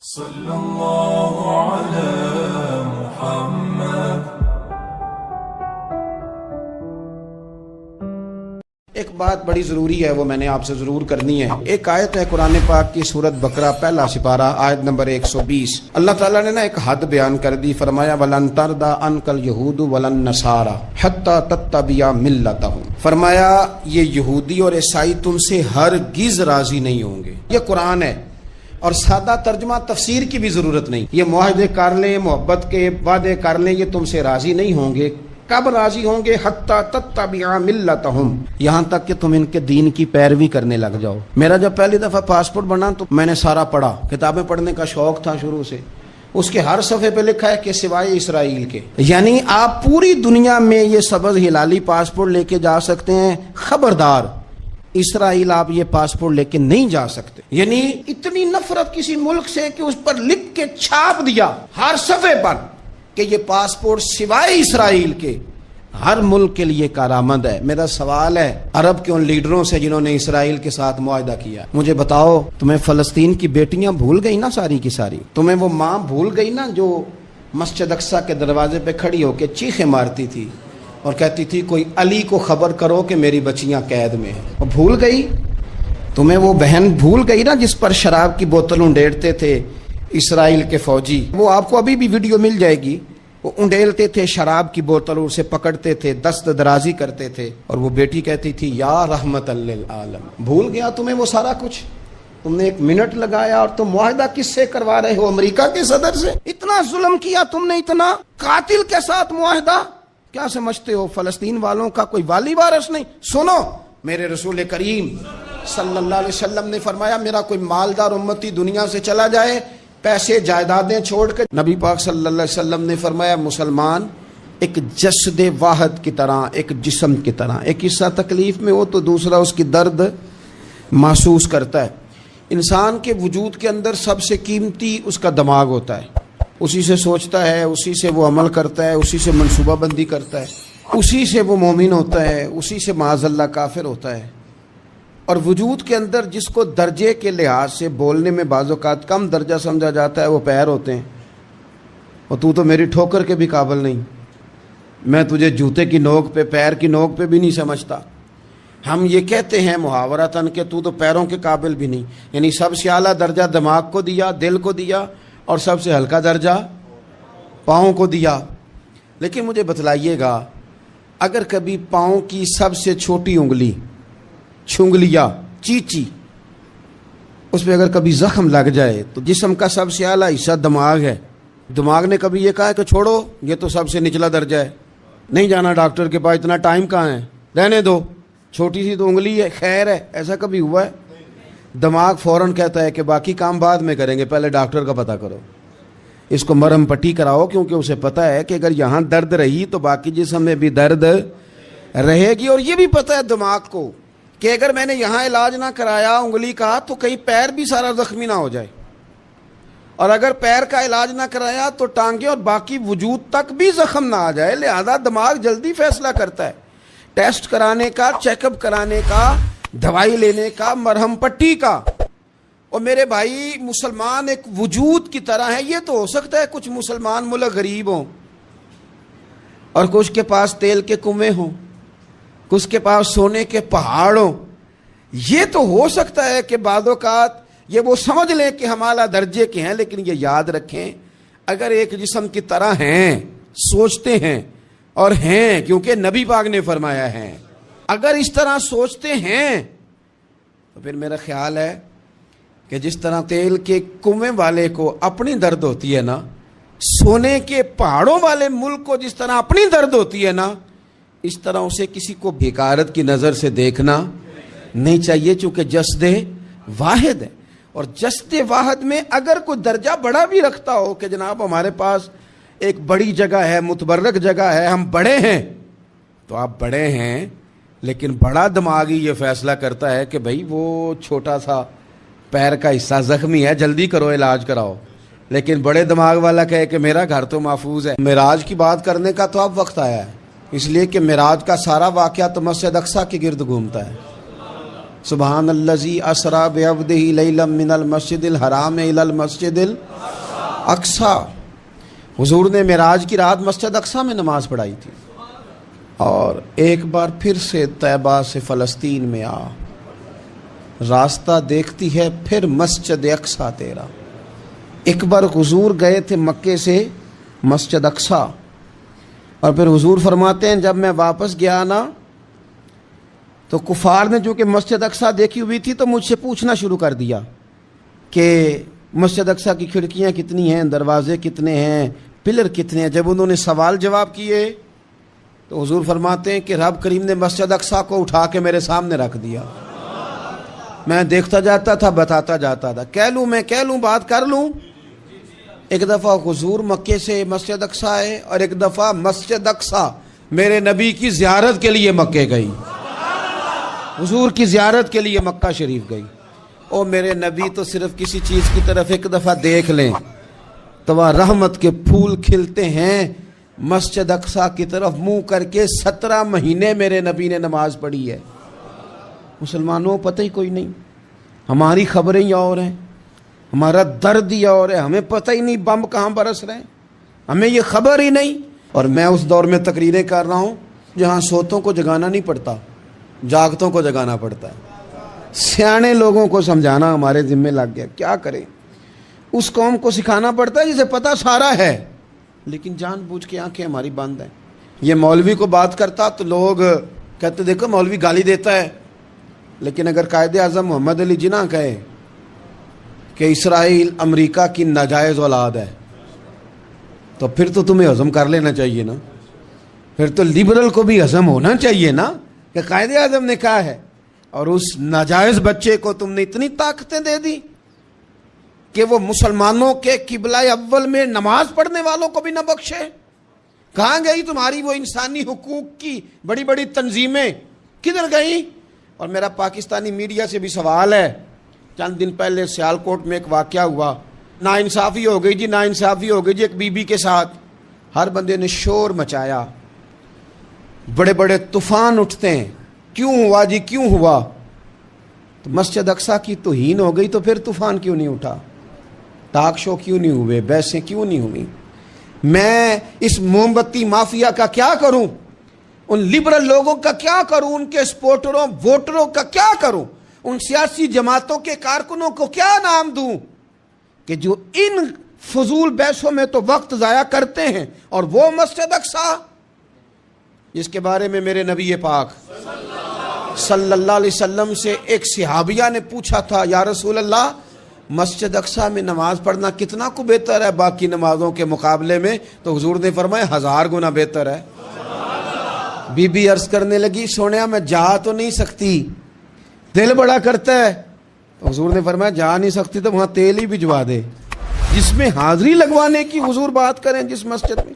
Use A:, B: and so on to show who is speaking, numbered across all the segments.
A: صلی اللہ علی محمد۔
B: ایک بات بڑی ضروری ہے، وہ میں نے آپ سے ضرور کرنی ہے۔ ایک آیت ہے قرآن پاک کی سورۃ بقرہ پہلا سپارہ آیت نمبر 120۔ اللہ تعالیٰ نے ایک حد بیان کر دی، فرمایا وَلَن تَرْضَىٰ عَنْكَ الْيَهُودُ وَلَا النَّصَارَىٰ حَتَّىٰ تَتَّبِعَ مِلَّتَهُمْ۔ فرمایا یہ یہودی اور عیسائی تم سے ہرگز راضی نہیں ہوں گے۔ یہ قرآن ہے اور سادہ ترجمہ تفسیر کی بھی ضرورت نہیں۔ یہ معاہدے کر لیں، محبت کے وعدے کر لیں، یہ تم سے راضی نہیں ہوں گے۔ کب راضی ہوں گے؟ حتی تتبع ملتہم، یہاں تک کہ تم ان کے دین کی پیروی کرنے لگ جاؤ۔ میرا جب پہلی دفعہ پاسپورٹ بنا تو میں نے سارا پڑھا، کتابیں پڑھنے کا شوق تھا شروع سے۔ اس کے ہر صفحے پہ لکھا ہے کہ سوائے اسرائیل کے، یعنی آپ پوری دنیا میں یہ سبز ہلالی پاسپورٹ لے کے جا سکتے ہیں، خبردار اسرائیل آپ یہ پاسپورٹ لے کے نہیں جا سکتے۔ یعنی اتنی نفرت کسی ملک سے کہ اس پر لکھ کے چھاپ دیا ہر صفحے پر کہ یہ پاسپورٹ سوائے اسرائیل کے ہر ملک کے لیے کارآمد ہے۔ میرا سوال ہے عرب کے ان لیڈروں سے جنہوں نے اسرائیل کے ساتھ معاہدہ کیا، مجھے بتاؤ تمہیں فلسطین کی بیٹیاں بھول گئی نا ساری کی ساری؟ تمہیں وہ ماں بھول گئی نا جو مسجد اقصیٰ کے دروازے پہ کھڑی ہو کے چیخیں مارتی تھی اور کہتی تھی کوئی علی کو خبر کرو کہ میری بچیاں قید میں ہیں؟ وہ بھول گئی؟ تمہیں وہ بہن بھول گئی نا جس پر شراب کی بوتل انڈیلتے تھے اسرائیل کے فوجی؟ وہ آپ کو ابھی بھی ویڈیو مل جائے گی۔ وہ انڈیلتے تھے شراب کی بوتل، اسے پکڑتے تھے، دست درازی کرتے تھے، اور وہ بیٹی کہتی تھی یا رحمت للعالم۔ بھول گیا تمہیں وہ سارا کچھ؟ تم نے 1 منٹ لگایا اور تم معاہدہ کس سے کروا رہے ہو؟ امریکہ کے صدر سے؟ اتنا ظلم کیا تم نے، اتنا قاتل کے ساتھ معاہدہ؟ کیا سمجھتے ہو فلسطین والوں کا کوئی والی وارث نہیں؟ سنو، میرے رسول کریم صلی اللہ علیہ وسلم نے فرمایا میرا کوئی مالدار امتی دنیا سے چلا جائے، پیسے جائیدادیں چھوڑ کے، نبی پاک صلی اللہ علیہ وسلم نے فرمایا مسلمان ایک جسد واحد کی طرح، ایک جسم کی طرح، ایک حصہ تکلیف میں ہو تو دوسرا اس کی درد محسوس کرتا ہے۔ انسان کے وجود کے اندر سب سے قیمتی اس کا دماغ ہوتا ہے، اسی سے سوچتا ہے، اسی سے وہ عمل کرتا ہے، اسی سے منصوبہ بندی کرتا ہے، اسی سے وہ مومن ہوتا ہے، اسی سے معاذ اللہ کافر ہوتا ہے۔ اور وجود کے اندر جس کو درجے کے لحاظ سے بولنے میں بعض اوقات کم درجہ سمجھا جاتا ہے وہ پیر ہوتے ہیں۔ اور تو میری ٹھوکر کے بھی قابل نہیں، میں تجھے جوتے کی نوک پہ، پیر کی نوک پہ بھی نہیں سمجھتا۔ ہم یہ کہتے ہیں محاورتاً کہ تو پیروں کے قابل بھی نہیں، یعنی سب سے اعلیٰ درجہ دماغ کو دیا، دل کو دیا، اور سب سے ہلکا درجہ پاؤں کو دیا۔ لیکن مجھے بتلائیے گا اگر کبھی پاؤں کی سب سے چھوٹی انگلی، چھنگلیا، چیچی، اس پہ اگر کبھی زخم لگ جائے تو جسم کا سب سے اعلیٰ حصہ دماغ ہے، دماغ نے کبھی یہ کہا ہے کہ چھوڑو یہ تو سب سے نچلا درجہ ہے، نہیں جانا ڈاکٹر کے پاس، اتنا ٹائم کہاں ہے، رہنے دو، چھوٹی سی تو انگلی ہے، خیر ہے؟ ایسا کبھی ہوا ہے؟ دماغ فوراً کہتا ہے کہ باقی کام بعد میں کریں گے، پہلے ڈاکٹر کا پتہ کرو، اس کو مرہم پٹی کراؤ، کیونکہ اسے پتہ ہے کہ اگر یہاں درد رہی تو باقی جسم میں بھی درد رہے گی۔ اور یہ بھی پتہ ہے دماغ کو کہ اگر میں نے یہاں علاج نہ کرایا انگلی کا تو کہیں پیر بھی سارا زخمی نہ ہو جائے، اور اگر پیر کا علاج نہ کرایا تو ٹانگیں اور باقی وجود تک بھی زخم نہ آ جائے۔ لہذا دماغ جلدی فیصلہ کرتا ہے، ٹیسٹ کرانے کا، چیک اپ کرانے کا، دوائی لینے کا، مرہم پٹی کا۔ اور میرے بھائی مسلمان ایک وجود کی طرح ہے۔ یہ تو ہو سکتا ہے کچھ مسلمان ملک غریب ہوں اور کچھ کے پاس تیل کے کنویں ہوں، کچھ کے پاس سونے کے پہاڑ ہوں، یہ تو ہو سکتا ہے کہ بعض اوقات یہ وہ سمجھ لیں کہ ہم اعلیٰ درجے کے ہیں، لیکن یہ یاد رکھیں اگر ایک جسم کی طرح ہیں، سوچتے ہیں اور ہیں، کیونکہ نبی پاک نے فرمایا ہے، اگر اس طرح سوچتے ہیں تو پھر میرا خیال ہے کہ جس طرح تیل کے کنویں والے کو اپنی درد ہوتی ہے نا، سونے کے پہاڑوں والے ملک کو جس طرح اپنی درد ہوتی ہے نا، اس طرح اسے کسی کو بیکارت کی نظر سے دیکھنا نہیں چاہیے، چونکہ جسد واحد ہے۔ اور جسد واحد میں اگر کوئی درجہ بڑا بھی رکھتا ہو کہ جناب ہمارے پاس ایک بڑی جگہ ہے، متبرک جگہ ہے، ہم بڑے ہیں، تو آپ بڑے ہیں، لیکن بڑا دماغ ہی یہ فیصلہ کرتا ہے کہ بھائی وہ چھوٹا سا پیر کا حصہ زخمی ہے، جلدی کرو علاج کراؤ، لیکن بڑے دماغ والا کہے کہ میرا گھر تو محفوظ ہے۔ معراج کی بات کرنے کا تو اب وقت آیا ہے، اس لیے کہ معراج کا سارا واقعہ تو مسجد اقصیٰ کے گرد گھومتا ہے۔ سبحان الذی اسری بعبدہ لیلا من المسجد الحرام الی المسجد الاقصی. حضور نے معراج کی رات مسجد اقصی میں نماز پڑھائی تھی. اور ایک بار پھر سے طیبہ سے فلسطین میں آ، راستہ دیکھتی ہے پھر مسجد اقصی تیرا. ایک بار حضور گئے تھے مکے سے مسجد اقصی، اور پھر حضور فرماتے ہیں جب میں واپس گیا نا تو کفار نے جو کہ مسجد اقصی دیکھی ہوئی تھی تو مجھ سے پوچھنا شروع کر دیا کہ مسجد اقصی کی کھڑکیاں کتنی ہیں، دروازے کتنے ہیں، پلر کتنے ہیں. جب انہوں نے سوال جواب کیے تو حضور فرماتے ہیں کہ رب کریم نے مسجد اقصی کو اٹھا کے میرے سامنے رکھ دیا. میں دیکھتا جاتا تھا، بتاتا جاتا تھا. کہہ لوں بات کر لوں. ایک دفعہ حضور مکے سے مسجد اقصی آئے اور ایک دفعہ مسجد اقصی میرے نبی کی زیارت کے لیے مکے گئی. حضور کی زیارت کے لیے مکہ شریف گئی. او میرے نبی تو صرف کسی چیز کی طرف ایک دفعہ دیکھ لیں تو وہاں رحمت کے پھول کھلتے ہیں. مسجد اقصی کی طرف منہ کر کے 17 مہینے میرے نبی نے نماز پڑھی ہے. مسلمانوں پتہ ہی کوئی نہیں، ہماری خبریں ہی اور ہیں، ہمارا درد ہی اور ہے. ہمیں پتہ ہی نہیں بم کہاں برس رہے ہیں، ہمیں یہ خبر ہی نہیں. اور میں اس دور میں تقریریں کر رہا ہوں جہاں سوتوں کو جگانا نہیں پڑتا، جاگتوں کو جگانا پڑتا ہے. سیانے لوگوں کو سمجھانا ہمارے ذمہ لگ گیا. کیا کریں؟ اس قوم کو سکھانا پڑتا ہے جسے پتہ سارا ہے لیکن جان بوجھ کے آنکھیں ہماری بند ہیں. یہ مولوی کو بات کرتا تو لوگ کہتے دیکھو مولوی گالی دیتا ہے، لیکن اگر قائد اعظم محمد علی جناح کہے کہ اسرائیل امریکہ کی ناجائز اولاد ہے تو پھر تو تمہیں ہضم کر لینا چاہیے نا. پھر تو لبرل کو بھی ہضم ہونا چاہیے نا کہ قائد اعظم نے کہا ہے. اور اس ناجائز بچے کو تم نے اتنی طاقتیں دے دی کہ وہ مسلمانوں کے قبلہ اول میں نماز پڑھنے والوں کو بھی نہ بخشے. کہاں گئی تمہاری وہ انسانی حقوق کی بڑی بڑی تنظیمیں، کدھر گئی؟ اور میرا پاکستانی میڈیا سے بھی سوال ہے. چند دن پہلے سیالکوٹ میں ایک واقعہ ہوا، ناانصافی ہو گئی جی، ناانصافی ہو گئی جی ایک بی بی کے ساتھ. ہر بندے نے شور مچایا، بڑے بڑے طوفان اٹھتے ہیں. کیوں ہوا جی، کیوں ہوا؟ تو مسجد اقصی کی توہین ہو گئی تو پھر طوفان کیوں نہیں اٹھا؟ ٹاک شو کیوں نہیں ہوئے؟ بحثیں کیوں نہیں ہوئی؟ میں اس موم بتی مافیا کا کیا کروں؟ ان لبرل لوگوں کا کیا کروں؟ ان کے سپورٹروں ووٹروں کا کیا کروں؟ ان سیاسی جماعتوں کے کارکنوں کو کیا نام دوں کہ جو ان فضول بحثوں میں تو وقت ضائع کرتے ہیں؟ اور وہ مسجد اقصی جس کے بارے میں میرے نبی پاک صلی اللہ علیہ وسلم سے ایک صحابیہ نے پوچھا تھا، یا رسول اللہ مسجد اقصی میں نماز پڑھنا کتنا کو بہتر ہے باقی نمازوں کے مقابلے میں؟ تو حضور نے فرمایا 1000 گنا بہتر ہے. بی بی عرض کرنے لگی سونیا میں جا تو نہیں سکتی، دل بڑا کرتا ہے. تو حضور نے فرمایا جا نہیں سکتی تو وہاں تیل ہی بھجوا دے. جس میں حاضری لگوانے کی حضور بات کریں جس مسجد میں.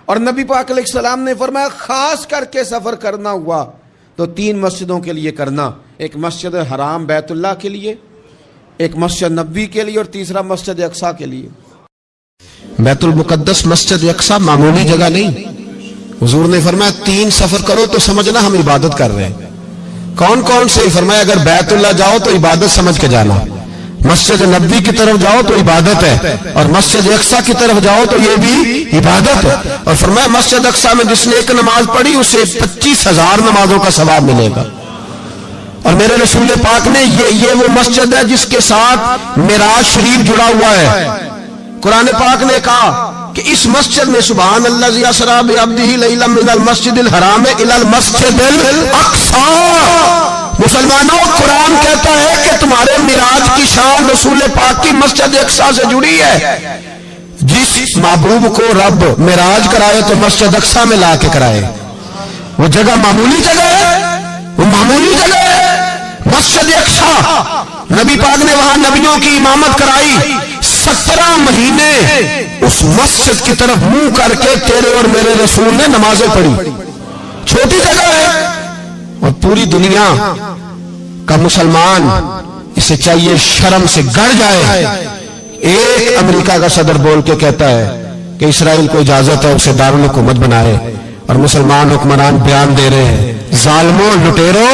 B: اور نبی پاک علیہ السلام نے فرمایا خاص کر کے سفر کرنا ہوا تو 3 مسجدوں کے لیے کرنا، ایک مسجد حرام بیت اللہ کے لیے، ایک مسجد نبوی کے لیے، اور تیسرا مسجد اقصی کے لیے. بیت المقدس مسجد اقصی معمولی جگہ نہیں. حضور نے فرمایا 3 سفر کرو تو سمجھنا ہم عبادت کر رہے ہیں. کون کون سے؟ فرمایا اگر بیت اللہ جاؤ تو عبادت سمجھ کے جانا، مسجد نبوی کی طرف جاؤ تو عبادت ہے، اور مسجد اقصی کی طرف جاؤ تو یہ بھی عبادت ہے. اور فرمایا مسجد اقصی میں جس نے ایک نماز پڑھی اسے 25,000 نمازوں کا ثواب ملے گا. اور میرے رسول پاک نے یہ وہ مسجد ہے جس کے ساتھ معراج شریف جڑا ہوا ہے. قرآن پاک نے کہا کہ اس مسجد میں سبحان الذی اسری بعبدہ لیلا من المسجد الحرام الی المسجد الاقصی. مسلمانوں قرآن کہتا ہے کہ تمہارے معراج کی شان رسول پاک کی مسجد اقصی سے جڑی ہے. جس محبوب کو رب معراج کرائے تو مسجد اقصی میں لا کے کرائے. وہ جگہ معمولی جگہ ہے، وہ معمولی جگہ ہے. مسجد اقصی نبی پاک نے وہاں نبیوں کی امامت کرائی. 17 مہینے اس مسجد کی طرف منہ کر کے تیرے اور میرے رسول نے نمازیں پڑھی. چھوٹی جگہ ہے اور پوری دنیا کا مسلمان اسے چاہیے شرم سے گڑ جائے. ایک امریکہ کا صدر بول کے کہتا ہے کہ اسرائیل کو اجازت ہے اسے دارالحکومت بنائے، اور مسلمان حکمران بیان دے رہے ہیں ظالموں لٹیروں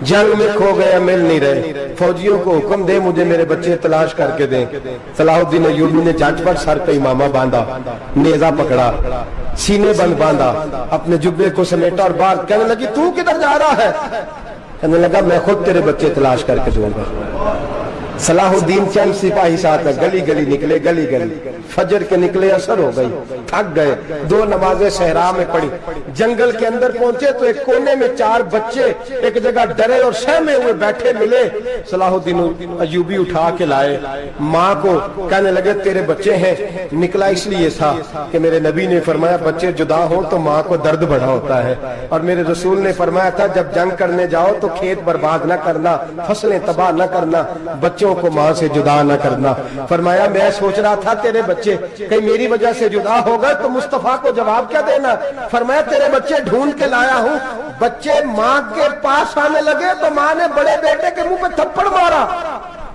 C: جنگ میں کھو گیا مل نہیں رہے، فوجیوں کو حکم دے مجھے میرے بچے تلاش کر کے دیں۔ صلاح الدین ایوبی نے جھٹ پر سر پہ امامہ باندھا، نیزہ پکڑا، سینے بند باندھا، اپنے جبے کو سمیٹا اور باہر کہنے لگی تو کدھر جا رہا ہے؟ کہنے لگا میں خود تیرے بچے تلاش کر کے دوں گا۔ صلاح الدین چند سپاہی ساتھ گلی گلی نکلے، گلی گلی فجر کے نکلے، اثر ہو گئی، تھک گئے، 2 نمازیں صحرا میں پڑھی، جنگل کے اندر پہنچے تو ایک کونے میں 4 بچے ایک جگہ ڈرے اور سہمے ہوئے بیٹھے ملے۔ صلاح الدین ایوبی اٹھا کے لائے، ماں کو کہنے لگے تیرے بچے ہیں۔ نکلا اس لیے تھا کہ میرے نبی نے فرمایا بچے جدا ہوں تو ماں کو درد بڑا ہوتا ہے، اور میرے رسول نے فرمایا تھا جب جنگ کرنے جاؤ تو کھیت برباد نہ کرنا، فصلیں تباہ نہ کرنا، بچوں کو ماں سے جدا نہ کرنا۔ فرمایا میں سوچ رہا تھا تیرے بچے کہیں میری وجہ سے جدا ہو گئے تو مصطفیٰ کو جواب کیا دینا؟ فرمایا تیرے بچے ڈھونڈ کے لایا ہوں۔ بچے ماں کے پاس آنے لگے تو ماں نے بڑے بیٹے کے منہ پہ تھپڑ مارا،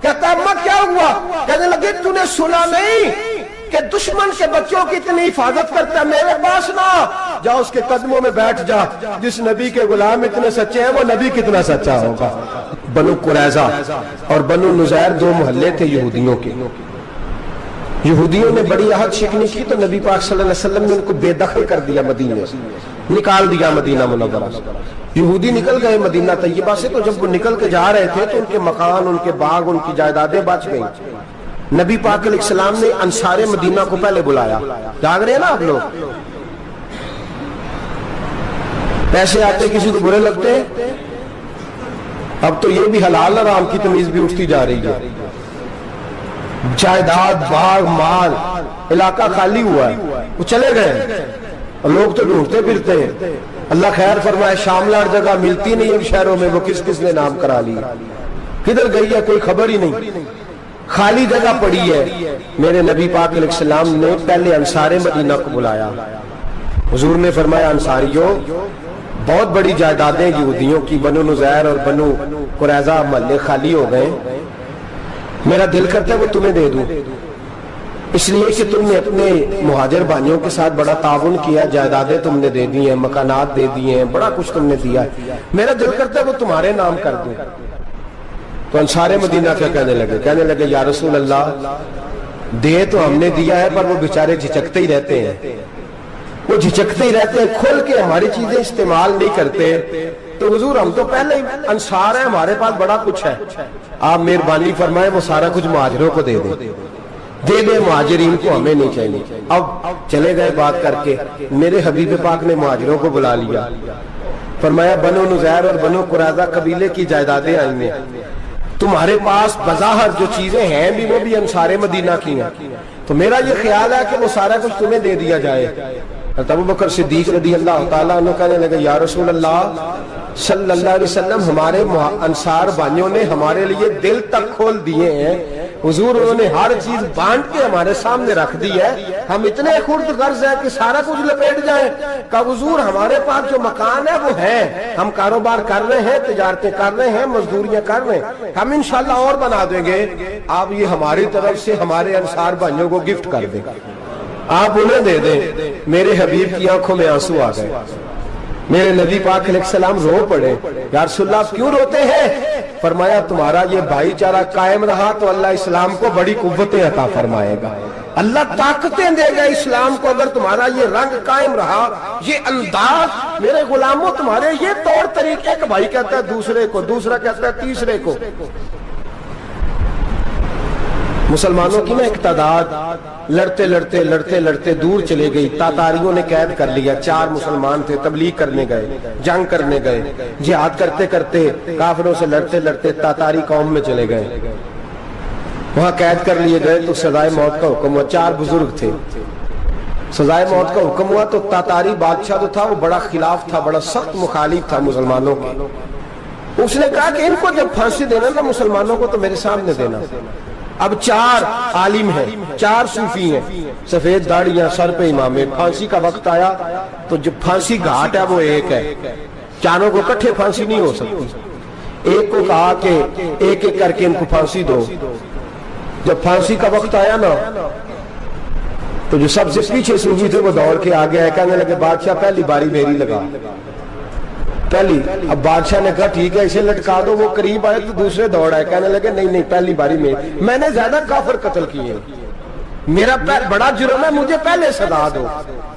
C: کہتا اماں کیا ہوا؟ کہنے لگے تو نے سنا نہیں کہ دشمن کے بچوں کی اتنی حفاظت کرتا ہے؟ میرے پاس نہ جا، اس کے قدموں میں بیٹھ جا، جس نبی کے غلام اتنے سچے ہیں وہ نبی کتنا سچا ہوگا۔ بنو قریظہ اور بنو نذیر 2 محلے تھے یہودیوں کے۔ یہودیوں نے بڑی عہد شکنی کی تو نبی پاک صلی اللہ علیہ وسلم نے ان کو بے دخل کر دیا، مدینے سے نکال دیا، مدینہ منورہ سے۔ یہودی نکل گئے مدینہ طیبہ سے، تو جب وہ نکل کے جا رہے تھے تو ان کے مکان، ان کے باغ، ان کی جائیدادیں بچ گئیں۔ نبی پاک علیہ السلام نے انصار مدینہ کو پہلے بلایا، جاگ رہے ہیں نا آپ لوگ؟ پیسے آتے کسی کو برے لگتے ہیں؟ اب تو یہ بھی حلال حرام کی تمیز بھی اٹھتی جا رہی ہے۔ جائیداد، باغ، مال، علاقہ خالی ہوا ہے، وہ چلے گئے، اور لوگ تو ڈھونڈتے پھرتے ہیں۔ اللہ خیر فرمائے، شاملہ جگہ ملتی نہیں ان شہروں میں، وہ کس کس نے نام کرا لی، کدھر گئی ہے کوئی خبر ہی نہیں، خالی جگہ پڑی ہے۔ میرے نبی پاک علیہ السلام نے پہلے انصار مدینہ کو بلایا، حضور نے فرمایا انصاریوں بہت بڑی جائیدادیں یہودیوں کی، بنو نذیر اور بنو قریظہ محلے خالی ہو گئے، میرا دل کرتا ہے وہ تمہیں دے دوں، اس لیے کہ تم نے اپنے مہاجر بھائیوں کے ساتھ بڑا تعاون کیا، جائیدادیں تم نے دے دی ہیں، مکانات دے دیے ہیں، بڑا کچھ تم نے دیا ہے، میرا دل کرتا ہے وہ تمہارے نام کر دوں۔ تو انصار مدینہ کیا کہنے لگے یا رسول اللہ دے تو ہم نے دیا ہے پر وہ بیچارے جھچکتے ہی رہتے ہیں، وہ جھچکتے ہی رہتے ہیں، کھل کے ہماری چیزیں استعمال نہیں کرتے۔ تو حضور ہم تو پہلے ہی انصار ہیں، ہمارے پاس بڑا کچھ ہے، آپ مہربانی فرمائیں وہ سارا کچھ مہاجروں کو دے دیں، مہاجرین کو ہمیں نہیں چاہیے۔ اب چلے گئے بات کر کے، میرے حبیب پاک نے مہاجروں کو بلا لیا، فرمایا بنو نذیر اور بنو قریظہ قبیلے کی جائیدادیں آئی ہیں، تمہارے پاس بظاہر جو چیزیں ہیں بھی وہ بھی انصار مدینہ کی ہیں، تو میرا یہ خیال ہے کہ وہ سارا کچھ تمہیں دے دیا جائے۔ ابو بکر صدیق رضی اللہ تعالیٰ عنہ کہنے لگے یا رسول اللہ صلی اللہ علیہ وسلم ہمارے انصار بھائیوں نے ہمارے لیے دل تک کھول دیے ہیں، حضور انہوں نے ہر چیز بانٹ کے ہمارے سامنے رکھ دی ہے، ہم اتنے خرد غرض ہیں کہ سارا کچھ لپیٹ جائیں۔ کہا حضور ہمارے پاس جو مکان ہے وہ ہے، ہم کاروبار کر رہے ہیں، تجارتیں کر رہے ہیں، مزدوریاں کر رہے ہیں، ہم انشاءاللہ اور بنا دیں گے، آپ یہ ہماری طرف سے ہمارے انصار بھائیوں کو گفٹ کر دیں، آپ انہیں دے دیں۔ میرے حبیب کی آنکھوں میں آنسو آ گئے، میرے نبی پاک علیہ السلام رو پڑے، یا رسول اللہ آپ کیوں روتے ہیں؟ فرمایا تمہارا یہ بھائی چارہ قائم رہا تو اللہ اسلام کو بڑی قوتیں عطا فرمائے گا، اللہ طاقتیں دے گا اسلام کو، اگر تمہارا یہ رنگ قائم رہا، یہ انداز، میرے غلاموں تمہارے یہ طور طریقے، ایک بھائی کہتا ہے دوسرے کو، دوسرا کہتا ہے تیسرے کو۔ مسلمانوں کی نا ایک تعداد لڑتے لڑتے لڑتے لڑتے دور چلے گئی، تاتاریوں نے قید کر لیا، 4 مسلمان تھے، تبلیغ کرنے گئے، جنگ کرنے گئے، جہاد کرتے کرتے کافروں سے لڑتے لڑتے تاتاری قوم میں چلے گئے، وہاں قید کر لیے گئے تو سزائے موت کا حکم ہوا، 4 بزرگ تھے، سزائے موت کا حکم ہوا تو تاتاری بادشاہ جو تھا وہ بڑا خلاف تھا، بڑا سخت مخالف تھا مسلمانوں کے، اس نے کہا کہ ان کو جب پھانسی دینا نا مسلمانوں کو تو میرے سامنے دینا۔ اب 4 عالم ہیں، 4 صوفی ہیں، سفید داڑیاں، سر پہ امامے، پھانسی کا وقت آیا تو جو پھانسی گھاٹ ہے وہ ایک ہے، چاروں کو اکٹھے پھانسی نہیں ہو سکتی، ایک کو کہا کہ ایک ایک کر کے ان کو پھانسی دو۔ جب پھانسی کا وقت آیا نا تو جو سب سے پیچھے صوفی تھے وہ دوڑ کے آگے آئے، کہنے لگے بادشاہ پہلی باری میری لگا۔ پہلی. اب بادشاہ نے کہا ٹھیک ہے اسے لٹکا دو. وہ قریب آئے تو دوسرے دوڑ آئے, کہنے لگے نہیں نہیں پہلی باری میں نے زیادہ کافر قتل کیے, میرا بڑا جرم ہے, مجھے پہلے سزا دو.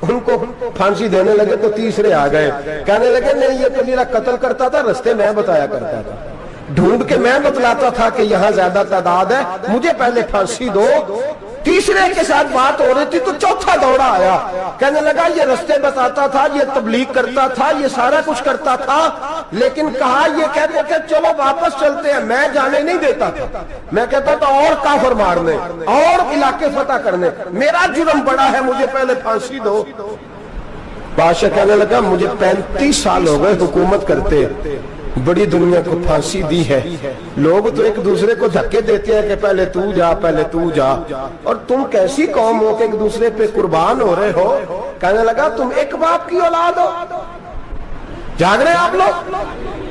C: ان کو پھانسی دینے لگے تو تیسرے آ گئے, کہنے لگے نہیں یہ تو میرا قتل کرتا تھا, رستے میں بتایا کرتا تھا, ڈھونڈ کے میں بتلاتا تھا کہ یہاں زیادہ تعداد ہے, مجھے پہلے پھانسی دو. تیسرے کے ساتھ بات ہو رہی تھی تو چوتھا دوڑا آیا, کہنے لگا یہ رستے بتاتا تھا, یہ تبلیغ کرتا تھا, یہ سارا کچھ کرتا تھا, لیکن کہا یہ کہتے کہ چلو واپس چلتے ہیں, میں جانے نہیں دیتا تھا, میں کہتا تھا اور کافر مارنے اور علاقے فتح کرنے, میرا جرم بڑا ہے, مجھے پہلے پھانسی دو. بادشاہ کہنے لگا مجھے 35 سال ہو گئے حکومت کرتے, بڑی دنیا کو پھانسی دی ہے, لوگ تو ایک دوسرے کو دھکے دیتے ہیں کہ پہلے تو جا پہلے تو جا, اور تم کیسی قوم ہو کہ ایک دوسرے پہ قربان ہو رہے ہو. کہنے لگا تم ایک باپ کی اولاد ہو. جاگ رہے آپ لوگ,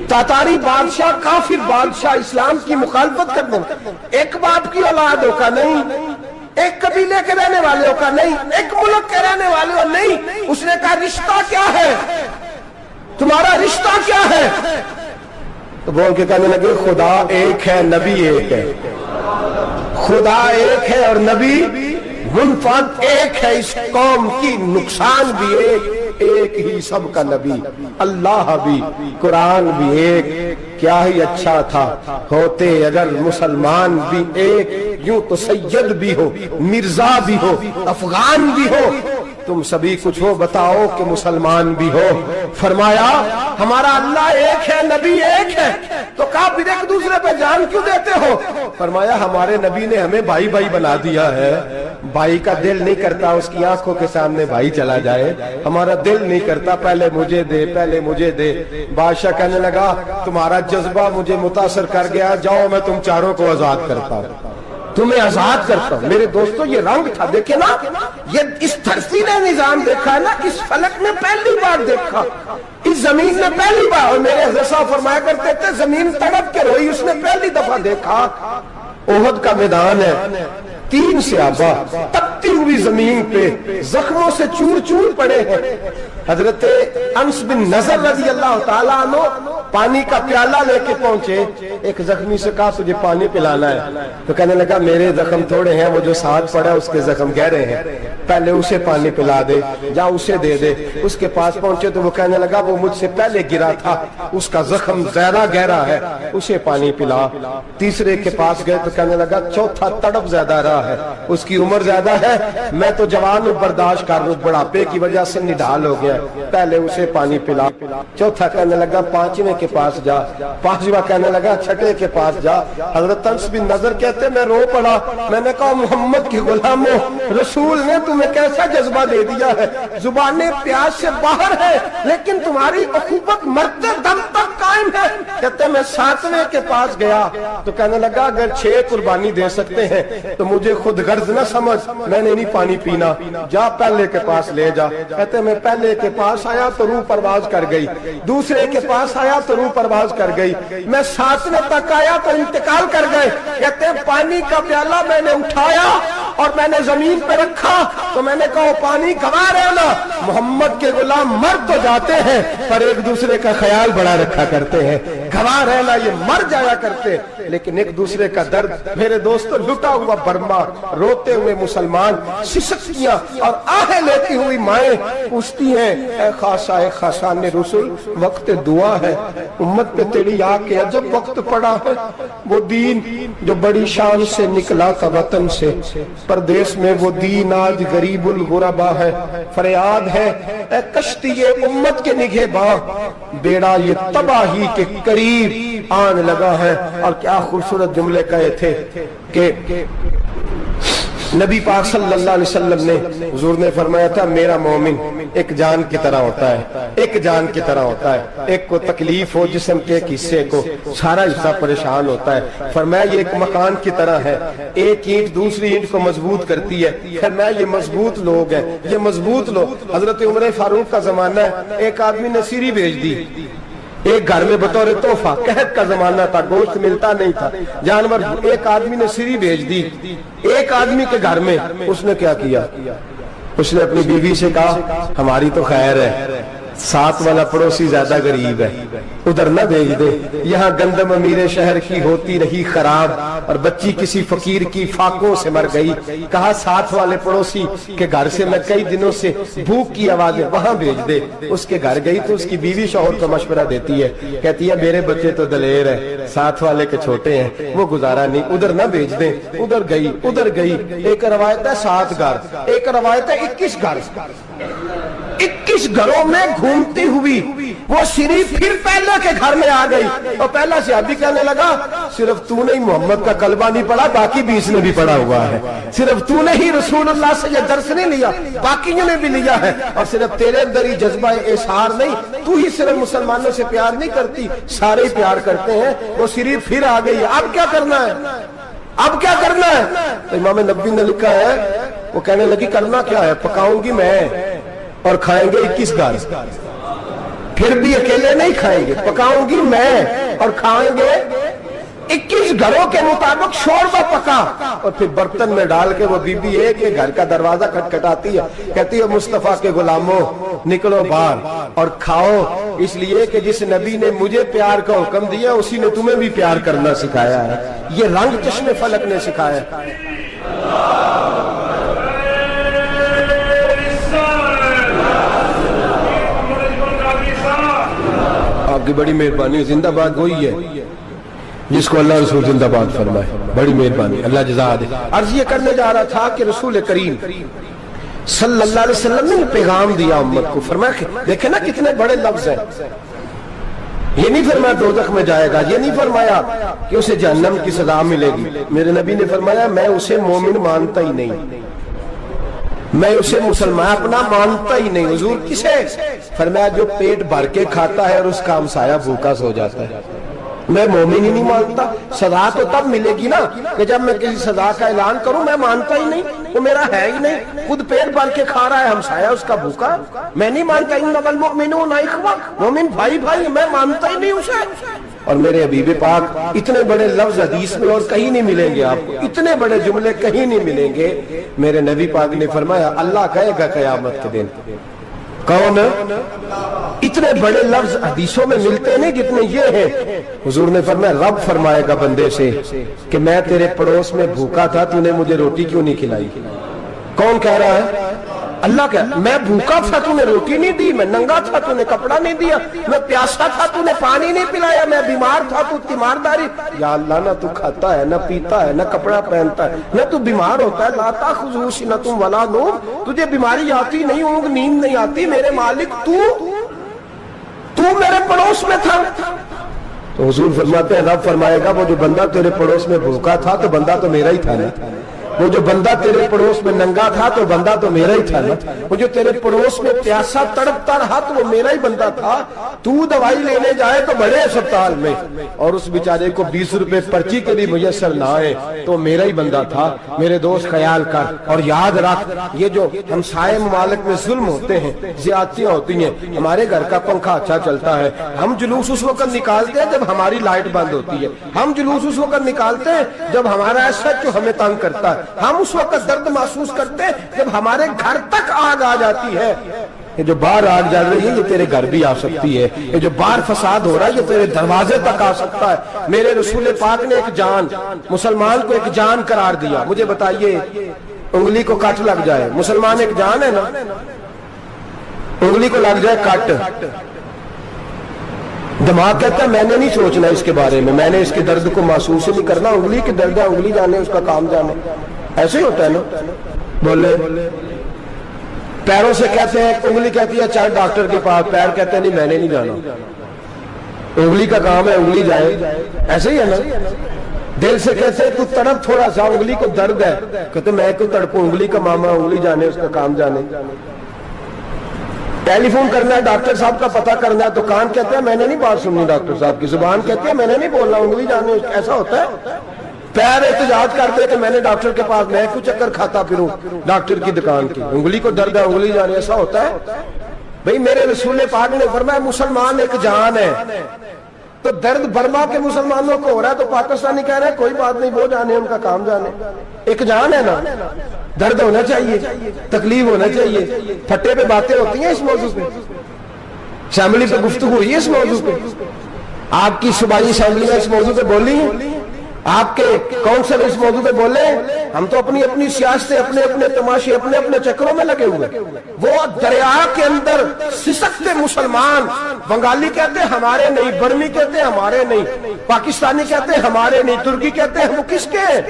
C: تاتاری بادشاہ کافر بادشاہ اسلام کی مخالفت کرتے ہیں, ایک باپ کی اولاد ہو کا نہیں, ایک قبیلے کے رہنے والے ہو کا نہیں, ایک ملک کے رہنے والے ہو نہیں. اس نے کہا رشتہ کیا ہے, تمہارا رشتہ کیا ہے؟ تو بول کے کہنے لگے خدا ایک ہے نبی ایک ہے, خدا ایک ہے اور نبی منفرد ایک ہے, اس قوم کی نقصان بھی ایک ہی سب کا نبی, اللہ بھی قرآن بھی ایک. کیا ہی اچھا تھا ہوتے اگر مسلمان بھی ایک, یوں تو سید بھی ہو مرزا بھی ہو افغان بھی ہو, تم سبھی کچھ ہو بتاؤ کہ مسلمان بھی ہو. فرمایا ہمارا اللہ ایک ہے نبی ایک ہے. تو کہا پھر ایک دوسرے پہ جان کیوں دیتے ہو؟ فرمایا ہمارے نبی نے ہمیں بھائی بھائی بنا دیا ہے, بھائی کا دل نہیں کرتا اس کی آنکھوں کے سامنے بھائی چلا جائے, ہمارا دل نہیں کرتا پہلے مجھے دے پہلے مجھے دے. بادشاہ کہنے لگا تمہارا جذبہ مجھے متاثر کر گیا, جاؤ میں تم چاروں کو آزاد کرتا ہوں, تمہیں آزاد کرتا ہوں. میرے دوستو یہ رنگ تھا, دیکھیں نا, یہ اس دھرتی نے نظام دیکھا ہے نا, اس فلک نے پہلی بار دیکھا, اس زمین نے پہلی بار, اور میرے حضرت صاحب فرمایا کرتے تھے زمین تڑپ کے روئی, اس نے پہلی دفعہ دیکھا. احد کا میدان ہے, 3 صحابہ تپتی ہوئی زمین پہ زخموں سے چور چور پڑے ہیں. حضرت انس بن نضر رضی اللہ تعالیٰ عنہ پانی کا پیالہ لے کے پہنچے, ایک زخمی سے کہا تجھے پانی پلانا ہے, تو کہنے لگا میرے زخم تھوڑے ہیں, وہ جو ساتھ پڑا اس کے زخم گہرے ہیں, پہلے اسے پانی پلا دے, جا اسے دے دے. اس کے پاس پہنچے تو وہ کہنے لگا وہ مجھ سے پہلے گرا تھا, اس کا زخم زیادہ گہرا ہے, اسے پانی پلا. تیسرے کے پاس گئے تو کہنے لگا چوتھا تڑپ زیادہ رہا ہے, اس کی عمر زیادہ ہے, میں تو جوان ہوں برداشت کر لوں, بڑھاپے کی وجہ سے نڈھال ہو گیا, پہلے اسے پانی پلا. چوتھا کہنے لگا 5ویں کے پاس جا, 5واں کہنے لگا 6ٹھے کے پاس جا. حضرت انس بن نضر کہتے میں رو پڑا, میں نے کہا محمد کے غلاموں, رسول نے تمہیں کیسا جذبہ دے دیا ہے, زبانیں پیاس سے باہر ہے لیکن تمہاری اخوت مرتے دم تک قائم ہے. کہتے میں 7ویں کے پاس گیا تو کہنے لگا اگر 6 قربانی دے سکتے ہیں تو مجھے خود غرض نہ سمجھ, میں نے نہیں پانی پینا, جا پہلے کے پاس لے جا. کہتے میں پہلے کے پاس آیا تو روح پرواز کر گئی, دوسرے کے پاس آیا تو روح پرواز کر گئی, میں 7ویں تک آیا تو انتقال کر گئے. کہتے ہیں پانی کا پیالہ میں نے اٹھایا اور میں نے زمین پہ رکھا تو میں نے کہا پانی گوا رہنا, محمد کے غلام مر تو جاتے ہیں پر ایک دوسرے کا خیال بڑا رکھا کرتے ہیں, گوا رہنا یہ مر جایا کرتے لیکن ایک دوسرے کا درد. میرے دوستو لٹا ہوا برما, روتے ہوئے مسلمان, سسکیاں اور آہیں لیتی ہوئی مائیں پوچھتی ہیں اے خاصا اے خاصان رسول, وقت دعا ہے, امت پہ تیری آ کے عجب وقت پڑا ہے. وہ دین جو بڑی شان سے نکلا تھا وطن سے, پردیس میں وہ دین آج غریب الغربا ہے. فریاد ہے اے کشتی امت کے نگہباں, بیڑا یہ تباہی کے قریب آن لگا ہے. اور کیا خوبصورت جملے کہے تھے کہ نبی پاک صلی اللہ علیہ وسلم نے, حضور نے فرمایا تھا میرا مومن ایک جان کی طرح ہوتا ہے, ایک جان کی طرح ہوتا ہے, ایک کو تکلیف ہو جسم کے ایک حصے کو سارا حصہ پریشان ہوتا ہے. فرمایا یہ ایک مکان کی طرح ہے, ایک اینٹ دوسری اینٹ کو مضبوط کرتی ہے. فرمایا یہ مضبوط لوگ ہیں, یہ مضبوط لوگ. حضرت عمر فاروق کا زمانہ ہے, ایک آدمی نے سیری بھیج دی ایک گھر میں بطور تحفہ, قحط کا زمانہ تھا, گوشت ملتا نہیں تھا, جانور. ایک آدمی نے سیری بھیج دی ایک آدمی کے گھر میں. اس نے کیا کیا, اس نے اپنی بیوی سے کہا ہماری تو خیر ہے, ساتھ والا پڑوسی زیادہ غریب ہے، ادھر نہ بھیج دے، یہاں گندم امیر شہر کی ہوتی رہی خراب اور بچی کسی فقیر کی فاقوں سے مر گئی، کہا ساتھ والے پڑوسی کے گھر سے میں کئی دنوں سے بھوک کی آوازیں، وہاں بھیج دے۔ اس کے گھر گئی تو اس کی بیوی شوہر کو مشورہ دیتی ہے، کہتی ہے میرے بچے تو دلیر ہے، ساتھ والے کے چھوٹے ہیں، وہ گزارا نہیں، ادھر نہ بھیج دیں۔ ادھر گئی۔ ایک روایت ہے 7 گھر، ایک روایت ہے 21 گھر، 21 گھروں میں گھومتی ہوئی وہ صرف پھر پہلے کے گھر میں آ گئی، اور پہلا صحابی کہنے لگا صرف تو نے محمد کا کلمہ نہیں پڑھا، باقی 20 نے بھی پڑھا ہوا ہے، صرف تو نے ہی رسول اللہ سے یہ درس نہیں لیا، باقیوں نے بھی لیا ہے، اور صرف تیرے اندر ہی جذبہ اظہار نہیں، تو ہی صرف مسلمانوں سے پیار نہیں کرتی، سارے پیار کرتے ہیں۔ وہ صرف پھر آ گئی، اب کیا کرنا ہے، اب کیا کرنا ہے؟ تو امام نبوی نے لکھا ہے، وہ کہنے لگی کرنا کیا ہے، پکاؤں گی میں اور کھائیں گے 21 گھر، پھر بھی اکیلے نہیں کھائیں گے، پکاؤں گی میں اور کھائیں گے 21 گھروں کے مطابق شوربہ پکا، اور پھر برتن میں ڈال کے وہ بی بی ایک ایک گھر کا دروازہ کھٹکھٹاتی ہے، کہتی ہے مصطفیٰ کے غلاموں نکلو باہر اور کھاؤ، اس لیے کہ جس نبی نے مجھے پیار کا حکم دیا اسی نے تمہیں بھی پیار کرنا سکھایا ہے، یہ رنگ چشم فلک نے سکھایا ہے۔ آپ کی بڑی مہربانی، زندہ باد وہی ہے جس کو اللہ رسول زندہ باد فرمائے، بڑی مہربانی، اللہ جزا دے۔ عرض یہ کرنے جا رہا تھا کہ رسول کریم صلی اللہ علیہ وسلم نے پیغام دیا امت کو، فرمایا دیکھیں نا کتنے بڑے لفظ ہیں، یہ نہیں فرمایا دوزخ میں جائے گا، یہ نہیں فرمایا کہ اسے جہنم کی سزا ملے گی، میرے نبی نے فرمایا میں اسے مومن مانتا ہی نہیں، میں اسے مسلمان اپنا مانتا ہی نہیں۔ حضور کسے؟ فرمایا جو پیٹ بھر کے کھاتا ہے اور اس کا ہمسایہ بھوکا سو جاتا ہے، میں مومن ہی نہیں مانتا۔ سزا تو تب ملے گی نا کہ جب میں کسی سزا کا اعلان کروں، میں مانتا ہی نہیں، وہ میرا ہے ہی نہیں، خود پیٹ بھر کے کھا رہا ہے، ہمسایہ اس کا بھوکا، میں نہیں مانتا۔ انما المؤمنون اخوہ، مومن بھائی بھائی، میں مانتا ہی نہیں اسے۔ اور میرے حبیب پاک اتنے بڑے لفظ حدیث میں اور کہیں نہیں ملیں گے، آپ کو اتنے بڑے جملے کہیں نہیں ملیں گے۔ میرے نبی پاک نے فرمایا اللہ کہے گا قیامت کے دن، کون؟ اتنے بڑے لفظ حدیثوں میں ملتے نہیں جتنے یہ ہیں۔ حضور نے فرمایا رب فرمائے گا بندے سے کہ میں تیرے پڑوس میں بھوکا تھا، تو نے مجھے روٹی کیوں نہیں کھلائی؟ کون کہہ رہا ہے؟ اللہ کہہ، میں بھوکا تھا تو نے روٹی نہیں دی، میں ننگا تھا تو نے کپڑا نہیں دیا، میں پیاسا تھا تو نے پانی نہیں پلایا، میں بیمار تھا تو تیمارداری۔ یا اللہ نہ تو کھاتا ہے، نہ پیتا ہے، نہ کپڑا پہنتا ہے، نہ تو بیمار ہوتا ہے، لا تاخذہ سنۃ ولا نوم، تجھے بیماری آتی نہیں، اونگ نیند نہیں آتی، میرے مالک تو میرے پڑوس میں تھا۔ تو حضور فرماتے ہیں رب فرمائے گا وہ جو بندہ تیرے پڑوس میں بھوکا تھا تو بندہ تو میرا ہی تھا نا، وہ جو بندہ تیرے پڑوس میں ننگا تھا تو بندہ تو میرا ہی تھا نا، وہ جو تیرے پڑوس میں پیاسا تڑپتا رہا تو وہ میرا ہی بندہ تھا۔ تو دوائی لینے جائے تو بڑے اسپتال میں اور اس بیچارے کو 20 روپے پرچی کے بھی میسر نہ آئے تو میرا ہی بندہ تھا۔ میرے دوست خیال کر اور یاد رکھ، یہ جو ہمسائے ممالک میں ظلم ہوتے ہیں، زیادتیاں ہوتی ہیں، ہمارے گھر کا پنکھا اچھا چلتا ہے، ہم جلوس اس وقت نکالتے ہیں جب ہماری لائٹ بند ہوتی ہے، ہم جلوس اس وقت نکالتے ہیں جب ہمارا ایسا جو ہمیں تنگ کرتا ہے، ہم اس وقت درد محسوس کرتے ہیں جب ہمارے گھر تک آگ آ جاتی ہے۔ یہ جو باہر آگ جل رہی ہے یہ تیرے گھر بھی آ سکتی ہے، یہ جو باہر فساد ہو رہا ہے یہ تیرے دروازے تک آ سکتا ہے۔ میرے رسول پاک نے ایک جان، مسلمان کو ایک جان قرار دیا۔ مجھے بتائیے انگلی کو کٹ لگ جائے، مسلمان ایک جان ہے نا، انگلی کو لگ جائے کٹ، دماغ کہتا ہے میں نے نہیں سوچنا اس کے بارے میں نے اس کے درد کو محسوس نہیں کرنا، انگلی کی درد ہے، انگلی جانے اس کا کام جانے، ایسے ہی ہوتا ہے نا۔ بولے پیروں سے کہتے ہیں، انگلی کہتی ہے چل ڈاکٹر کے پاس، پیر کہتے ہیں نہیں میں نے نہیں جانا، انگلی کا کام ہے انگلی جائے، ایسے ہی ہے نا۔ دل سے کہتے ہیں تو تڑپ تھوڑا سا، انگلی کو درد ہے، کہتے میں کیوں تڑپوں، انگلی کا ماما، انگلی جانے اس کا کام جانے۔ ٹیلی فون کرنا ہے ڈاکٹر صاحب کا پتہ کرنا ہے تو کان کہتے ہیں میں نے نہیں بات سننی ڈاکٹر صاحب کی، زبان کہتے ہیں میں نے نہیں بولنا، انگلی جانے، ایسا ہوتا ہے۔ پیر احتجاج کرتے کہ میں نے ڈاکٹر کے پاس، میں کیوں چکر کھاتا پھروں ڈاکٹر کی دکان کی، انگلی کو درد ہے انگلی جانے، ایسا ہوتا ہے بھئی۔ میرے رسول پاک نے فرمایا مسلمان ایک جان ہے، تو درد برما کے مسلمانوں کو ہو رہا ہے تو پاکستانی کہہ رہے ہیں کوئی بات نہیں، وہ جانے ان کا کام جانے، ایک جان ہے نا، درد ہونا چاہیے، تکلیف ہونا چاہیے، پھٹے پہ باتیں ہوتی ہیں اس موضوع پہ۔ اسمبلی پہ گفتگو ہوئی ہے اس موضوع پہ؟ آپ کی صوبائی اسمبلی میں اس موضوع پہ بولی ہے؟ آپ کے کونسل اس موضوع پہ بولے؟ ہم تو اپنی اپنی سیاستیں، اپنے اپنے تماشے، اپنے اپنے چکروں میں لگے ہوئے. وہ دریا کے اندر سسکتے مسلمان، بنگالی کہتے ہیں ہمارے نہیں، برمی کہتے ہیں ہمارے نہیں، پاکستانی کہتے ہیں ہمارے نہیں، ترکی کہتے ہیں، وہ کس کے ہیں؟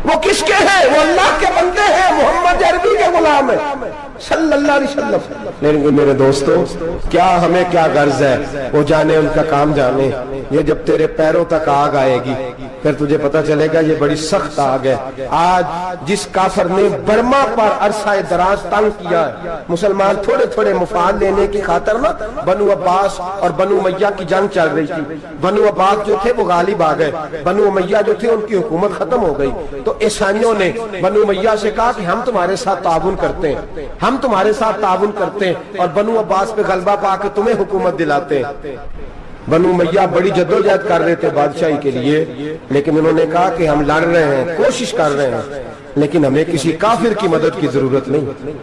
C: وہ کس کے ہیں؟ وہ اللہ کے بندے ہیں، محمد عربی کے غلام ہیں صلی اللہ علیہ وسلم. لیکن میرے دوستو، کیا ہمیں کیا غرض ہے؟ وہ جانے، ان کا کام جانے. یہ جب تیرے پیروں تک آگ آئے گی پھر تجھے پتا چلے گا یہ بڑی سخت آگ ہے. آج جس کافر نے برما پر عرصہ دراز تنگ کیا ہے، مسلمان تھوڑے تھوڑے مفاد لینے کی خاطر نا، بنو عباس اور بنو امیہ کی جنگ چل رہی تھی. بنو عباس جو تھے وہ غالب آ گئے، بنو امیہ جو تھے ان کی حکومت ختم ہو گئی. تو عیسائیوں نے بنو امیہ سے کہا کہ ہم تمہارے ساتھ تعاون کرتے ہیں، ہم تمہارے ساتھ تعاون کرتے ہیں اور بنو عباس پہ غلبہ پا کے تمہیں حکومت دلاتے ہیں. بنو امیہ بڑی جدوجہد کر رہے تھے بادشاہی کے لیے، لیکن انہوں نے کہا کہ ہم لڑ رہے ہیں، کوشش کر رہے ہیں، لیکن ہمیں کسی کافر کی مدد کی ضرورت نہیں.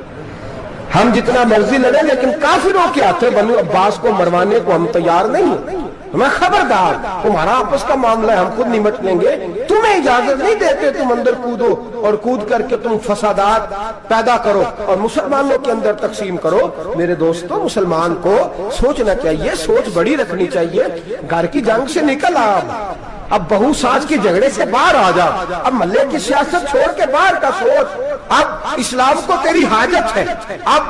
C: ہم جتنا مرضی لڑیں لیکن کافروں کے ہاتھوں بنو عباس کو مروانے کو ہم تیار نہیں. ہمیں خبردار، تمہارا آپس کا معاملہ ہے، ہم خود نمٹ لیں گے، تمہیں اجازت نہیں دیتے تم اندر کودو اور کود کر کے تم فسادات پیدا کرو اور مسلمانوں کے اندر تقسیم کرو. میرے دوستو، مسلمان کو سوچنا چاہیے، سوچ بڑی رکھنی چاہیے. گھر کی جنگ سے نکل اب بہو ساس کے جھگڑے سے باہر آ جا، اب محلے کی سیاست چھوڑ کے باہر کا سوچ. اب اسلام کو تیری حاجت ہے. اب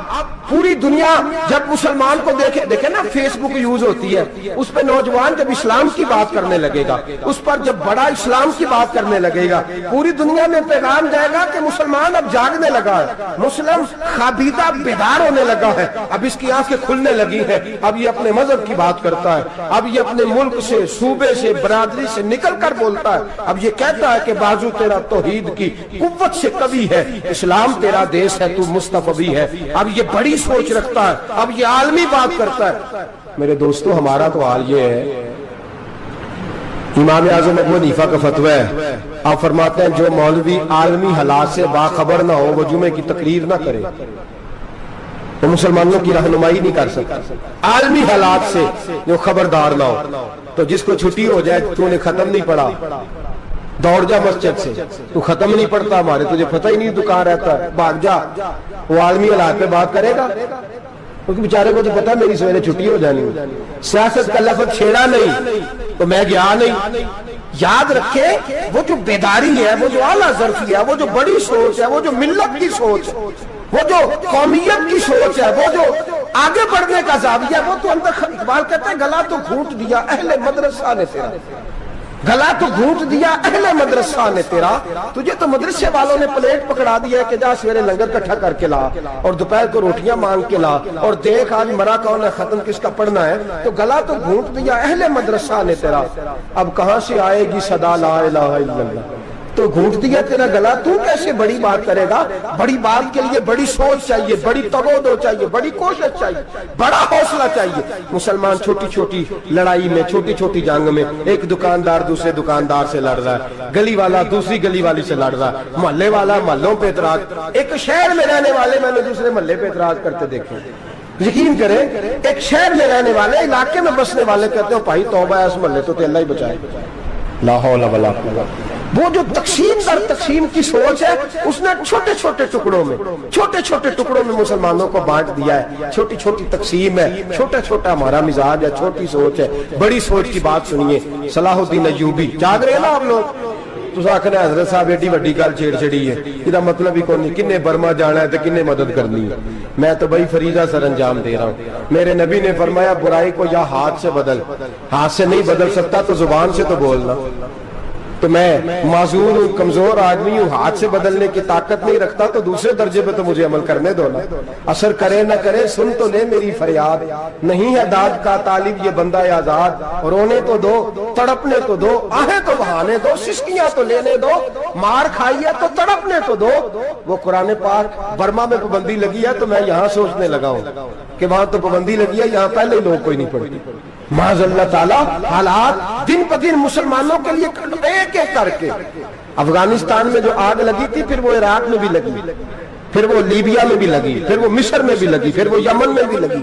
C: پوری دنیا جب مسلمان کو دیکھے نا، فیس بک یوز ہوتی ہے، اس پہ نوجوان جب اسلام کی بات کرنے لگے گا، اس پر جب بڑا اسلام کی بات کرنے لگے گا، پوری دنیا میں پیغام جائے گا کہ مسلمان اب جاگنے لگا ہے، مسلم خابیدہ بیدار ہونے لگا ہے، اب اس کی آنکھیں کھلنے لگی ہیں، اب یہ اپنے مذہب کی بات کرتا ہے، اب یہ اپنے ملک سے، صوبے سے، برادری سے نکل کر بولتا ہے. اب یہ کہتا ہے کہ بازو تیرا توحید کی قوت سے قوی ہے، اسلام تیرا دیس ہے، تو مصطفی ہے. اب یہ بڑی سوچ رکھتا ہے، اب یہ عالمی بات کرتا ہے. میرے دوستو، ہمارا تو حال یہ ہے. امام اعظم ابو حنیفہ کا فتویٰ ہے، آپ فرماتے ہیں جو مولوی عالمی حالات سے باخبر نہ ہو وہ جمعے کی تقریر نہ کرے، وہ مسلمانوں کی رہنمائی نہیں کر سکتا. عالمی حالات سے جو خبردار نہ ہو، تو جس کو چھٹی ہو جائے تو نے ختم نہیں پڑھا، دوڑ جا مسجد سے، تو ختم نہیں پڑھتا ہمارے، تجھے پتہ ہی نہیں تو کہاں رہتا ہے، بھاگ جا. وہ عالمی حالات پہ بات کرے گا کیونکہ بیچارے کو تو پتا میری سویرے چھٹی ہو جانی. سیاست کا لفظ چھیڑا نہیں تو میں گیا نہیں. یاد رکھے، وہ جو بیداری ہے، وہ جو اعلیٰ ظرفی ہے، وہ جو بڑی سوچ ہے، وہ جو ملت کی سوچ ہے، وہ جو قومیت کی سوچ ہے، وہ جو آگے بڑھنے کا زاویہ ہے، وہ تو اندر. اقبال کہتا ہے گلا تو گھونٹ دیا اہل مدرسہ نے تیرا، گلا تو گھونٹ دیا اہل مدرسہ نے تیرا. تجھے تو مدرسے والوں نے پلیٹ پکڑا دیا ہے کہ جا سویرے لنگر کٹھا کر کے لا اور دوپہر کو روٹیاں مانگ کے لا اور دیکھ آج مرا کون ہے، ختم کس کا پڑھنا ہے. تو گلا تو گھونٹ دیا اہل مدرسہ نے تیرا، اب کہاں سے آئے گی صدا لا الہ الا اللہ. تو گھونٹ دیا تیرا گلا، تو کیسے بڑی بات کرے گا؟ بڑی بات کے لیے بڑی سوچ چاہیے، بڑی تگودو چاہیے، بڑی کوشش چاہیے، بڑا حوصلہ چاہیے. مسلمان چھوٹی چھوٹی لڑائی میں، چھوٹی چھوٹی جنگ میں، ایک دکاندار دوسرے دکاندار سے لڑ رہا ہے، گلی والا دوسری گلی والی سے لڑ رہا ہے، محلے والا محلوں پہ اعتراض. ایک شہر میں رہنے والے میں نے دوسرے محلے پہ اعتراض کرتے دیکھے. یقین کریں، ایک شہر میں رہنے والے، علاقے میں بسنے والے کہتے ہیں بھائی توبہ ہے اس محلے تو اللہ ہی بچائے. لا حول ولا قوت. وہ جو تقسیم در تقسیم کی سوچ ہے، اس نے چھوٹے چھوٹے ٹکڑوں میں مسلمانوں کو بانٹ دیا ہے. چھوٹی چھوٹی تقسیم ہے، چھوٹا چھوٹا ہمارا مزاج ہے، چھوٹی سوچ ہے. بڑی سوچ کی بات سنیے. صلاح الدین ایوبی، جاگ رہے نا آپ لوگ؟ تو آخر حضرت صاحب ایڈی وڈی گل چھیڑ چھڑی ہے، یہ مطلب ہی کون نہیں. کنے برما جانا ہے تو کنے مدد کرنی ہے. میں تو بھائی فریضہ سر انجام دے رہا ہوں. میرے نبی نے فرمایا برائی کو یا ہاتھ سے بدل، ہاتھ سے نہیں بدل سکتا تو زبان سے تو بولنا. تو میں معذور ہوں، کمزور آدمی ہوں، ہاتھ سے بدلنے کی طاقت نہیں رکھتا، تو دوسرے درجے پہ تو مجھے عمل کرنے دو نا. اثر کرے نہ کرے سن تو لے میری فریاد، نہیں ہے داد کا طالب یہ بندہ آزاد. رونے تو دو، تڑپنے تو دو، آہیں تو بہانے دو، سسکیاں تو لینے دو، مار کھائیے تو تڑپنے تو دو. وہ قرآن پاک برما میں پابندی لگی ہے تو میں یہاں سوچنے لگا ہوں کہ وہاں تو پابندی لگی ہے، یہاں پہلے ہی لوگ کوئی نہیں پڑھتی. معاذ اللہ تعالیٰ حالات دن پہ دن مسلمانوں کے لیے ایک ایک کر کے. افغانستان میں جو آگ لگی تھی، پھر وہ عراق میں بھی لگی، پھر وہ لیبیا میں بھی لگی، پھر وہ مصر میں بھی لگی، پھر وہ یمن میں بھی لگی.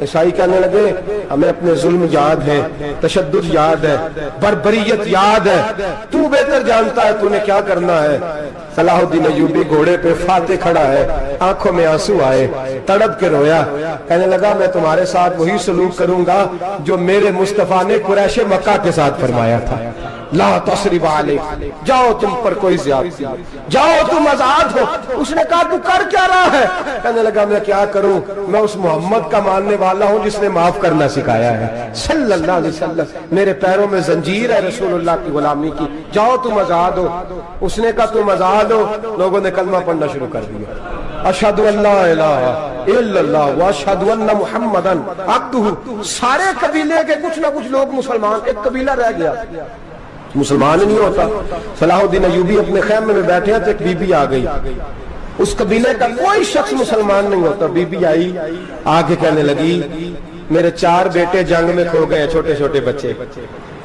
C: عیسائی کہنے لگے ہمیں اپنے ظلم یاد ہے، تشدد یاد ہے، بربریت یاد ہے، تو بہتر جانتا ہے تو نے کیا کرنا ہے۔ صلاح الدین ایوبی گھوڑے پہ فاتح کھڑا ہے، آنکھوں میں آنسو آئے، تڑپ کے رویا، کہنے لگا میں تمہارے ساتھ وہی سلوک کروں گا جو میرے مصطفیٰ نے قریش مکہ کے ساتھ فرمایا تھا، لا تصریب علیک، جاؤ تم پر کوئی زیادتی، جاؤ تم آزاد ہو۔ اس نے کہا تو کر کیا رہا ہے؟ کہنے لگا میں کیا کروں، میں اس محمد کا ماننے والا ہوں جس نے معاف کرنا سکھایا ہے صلی اللہ علیہ وسلم، میرے پیروں میں زنجیر ہے رسول اللہ کی غلامی کی، جاؤ تم آزاد ہو۔ اس نے کہا تم آزاد ہو، لوگوں نے کلمہ پڑھنا شروع کر دیا، اشہد ان لا الہ الا اللہ واشہد ان محمدن عبدہ۔ سارے قبیلے کے کچھ نہ کچھ لوگ مسلمان، ایک قبیلہ رہ گیا مسلمان نہیں ہوتا۔ صلاح الدین ایوبی اپنے خیمے میں بیٹھے ہیں تو ایک بی بی آ گئی، اس قبیلے کا کوئی شخص مسلمان نہیں ہوتا۔ بی بی آئی، آگے کہنے لگی میرے 4 بیٹے جنگ میں کھو گئے، چھوٹے چھوٹے بچے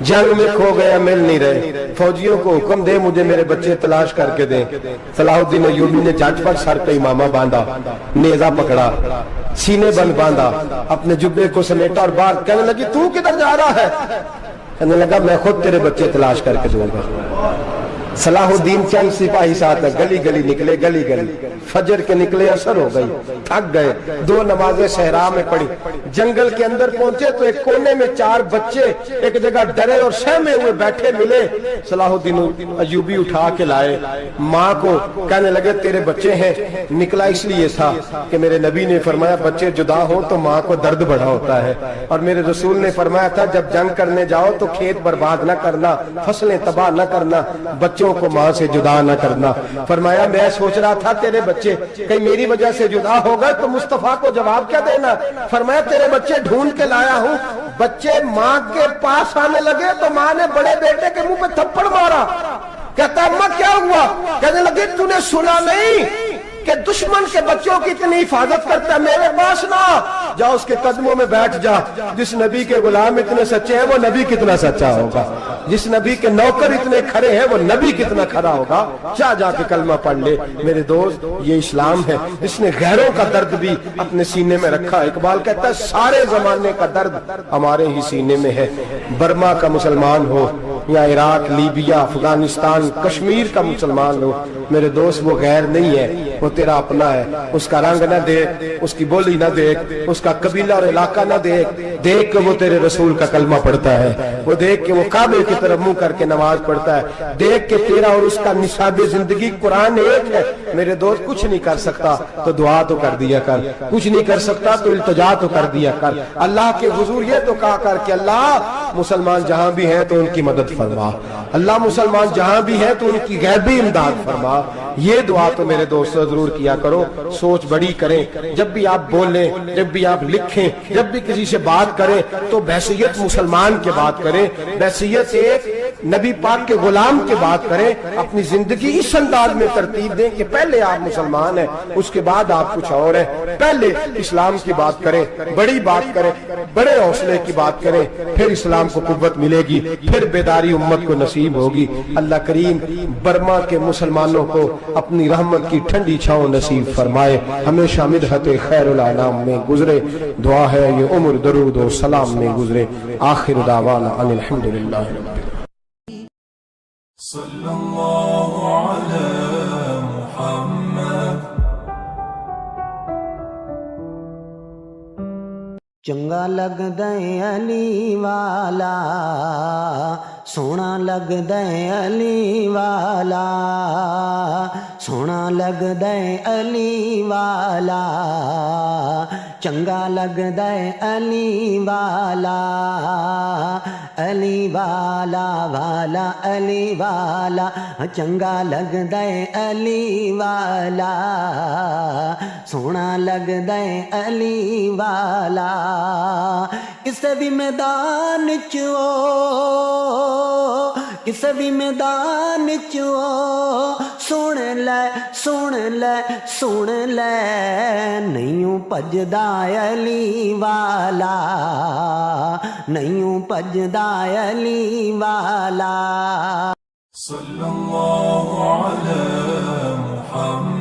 C: جنگ میں کھو گئے، مل نہیں رہے، فوجیوں کو حکم دے مجھے میرے بچے تلاش کر کے دیں۔ صلاح الدین ایوبی نے جٹ پر سر پہ امامہ باندھا، نیزہ پکڑا، سینے بند باندھا، اپنے جبے کو سمیٹا اور باہر کہنے لگی تو کدھر جا رہا ہے؟ کہنے لگا میں خود تیرے بچے تلاش کر کے دوں گا۔ صلاح الدین چند سپاہی ساتھ گلی گلی نکلے، گلی گلی فجر کے نکلے، اثر ہو گئی، تھک گئے، 2 نمازیں صحرا میں پڑھی، جنگل کے اندر پہنچے تو ایک کونے میں 4 بچے ایک جگہ ڈرے اور سہمے ہوئے بیٹھے ملے۔ صلاح الدین ایوبی اٹھا کے لائے، ماں کو کہنے لگے تیرے بچے ہیں، نکلا اس لیے تھا کہ میرے نبی نے فرمایا بچے جدا ہو تو ماں کو درد بڑا ہوتا ہے، اور میرے رسول نے فرمایا تھا جب جنگ کرنے جاؤ تو کھیت برباد نہ کرنا، فصلیں تباہ نہ کرنا، بچوں کو ماں سے جدا نہ کرنا۔ فرمایا میں سوچ رہا تھا تیرے بچے کہیں میری وجہ سے جدا ہو گئے تو مصطفیٰ کو جواب کیا دینا۔ فرمایا تیرے بچے ڈھونڈ کے لایا ہوں۔ بچے ماں کے پاس آنے لگے تو ماں نے بڑے بیٹے کے منہ پہ تھپڑ مارا، کہتا اماں کیا ہوا؟ کہنے لگے تو نے سنا نہیں کہ دشمن کے بچوں کی اتنی حفاظت کرتا ہے، میرے پاس نہ جا، اس کے قدموں میں بیٹھ جا۔ جس نبی کے غلام اتنے سچے ہیں وہ نبی کتنا سچا ہوگا، جس نبی کے نوکر اتنے کھڑے ہیں وہ نبی کتنا کھڑا ہوگا، جا کے کلمہ پڑھ لے۔ میرے دوست یہ اسلام ہے جس نے غیروں کا درد بھی اپنے سینے میں رکھا۔ اقبال کہتا ہے سارے زمانے کا درد ہمارے ہی سینے میں ہے، برما کا مسلمان ہو یا عراق، لیبیا، افغانستان، کشمیر کا مسلمان ہو، میرے دوست وہ غیر نہیں ہے، وہ تیرا اپنا ہے۔ اس کا رنگ نہ دیکھ، اس کی بولی نہ دیکھ، اس کا قبیلہ اور علاقہ نہ دیکھ، دیکھ کہ وہ تیرے رسول کا کلمہ پڑھتا ہے، وہ دیکھ کہ وہ کعبے کی طرف منہ کر کے نماز پڑھتا ہے، دیکھ کہ تیرا اور اس کا نصاب زندگی قرآن ایک ہے۔ میرے دوست کچھ نہیں کر سکتا تو دعا تو کر دیا کر، کچھ نہیں کر سکتا تو التجا تو کر دیا کر۔ اللہ کے حضور یہ تو کہا کر کہ اللہ مسلمان جہاں بھی ہیں تو ان کی مدد فرما، اللہ مسلمان جہاں بھی ہیں تو ان کی غیبی امداد فرما۔ یہ دعا تو میرے دوست ضرور کیا کرو، سوچ بڑی کریں، جب بھی آپ بولیں، جب بھی آپ لکھیں، جب بھی کسی سے بات کریں تو بحیثیت مسلمان کے بات کریں، بحیثیت ایک نبی پاک کے غلام کے بات کریں، اپنی زندگی اس انداز میں ترتیب دیں کہ پہلے آپ مسلمان ہیں، اس کے بعد آپ کچھ اور ہیں، پہلے اسلام کی بات کریں، بڑی بات کریں، بڑے حوصلے کی بات کریں، پھر اسلام کو قوت ملے گی، پھر بیداری امت کو نصیب ہوگی۔ اللہ کریم برما کے مسلمانوں کو اپنی رحمت کی ٹھنڈی چھاؤں نصیب فرمائے، ہمیشہ مدحت خیر الانام میں گزرے۔ دعا ہے یہ عمر درود و سلام میں گزرے۔ آخر دعوانا ان الحمدللہ رب العالمین۔
A: صلی اللہ علی محمد۔
D: چنگا لگدا ہے علی والا، سونا لگدا ہے علی والا، سونا لگدا ہے علی والا، چنگا لگدا ہے علی والا، علی والا والا علی والا، چنگا لگدا ہے علی والا، سونا لگدا ہے علی والا۔ کسے بھی میدان چو، کسے بھی میدان چو، سن لے سن لے سن لے، نہیں پجدا علی والا، نہیں پجدا علی والا۔
A: صلی اللہ علی محمد۔